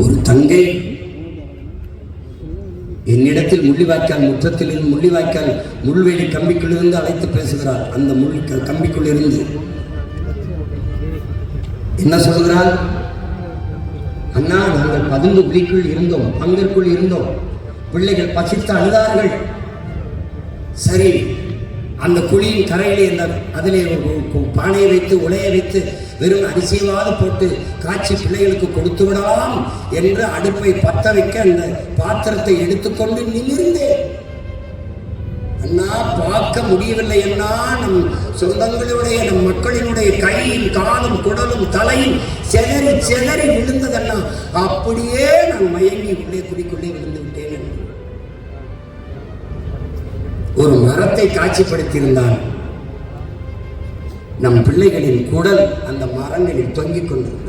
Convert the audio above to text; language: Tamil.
ஒரு தங்கை என்னிடத்தில் முள்ளிவாய்க்கால் முற்றத்திலிருந்து முள்ளிவாய்க்கால் முள்வேலி கம்பிக்குள்ளிருந்து அழைத்து பேசுகிறார். அந்த கம்பிக்குள் இருந்து என்ன சொல்கிறார்? அண்ணா, நாங்கள் 11 குழிக்குள் இருந்தோம், பங்கிற்குள் இருந்தோம், பிள்ளைகள் பசித்து அழுதார்கள். சரி, அந்த குழியின் கரையிலே அதிலே ஒரு பானையை வைத்து உலையை வைத்து வெறும் அரிசியவாது போட்டு காய்ச்சி பிள்ளைகளுக்கு கொடுத்து விடலாம் என்று அடுப்பை பத்த வைக்க அந்த பாத்திரத்தை எடுத்துக்கொண்டு நிமிர்ந்தேன். அண்ணா, பார்க்க முடியவில்லை அண்ணா, நம் சொந்தங்களுடைய நம் மக்களினுடைய கையில் காலும் குடலும் தலையும் செதறி செதறி விழுந்ததண்ணா. அப்படியே நான் மயங்கி உள்ளே குடிக்குள்ளே விழுந்து விட்டேன். ஒரு மரத்தை காட்சிப்படுத்தியிருந்தான். நம் பிள்ளைகளின் குடல் அந்த மரங்களில் தொங்கிக் கொண்டது.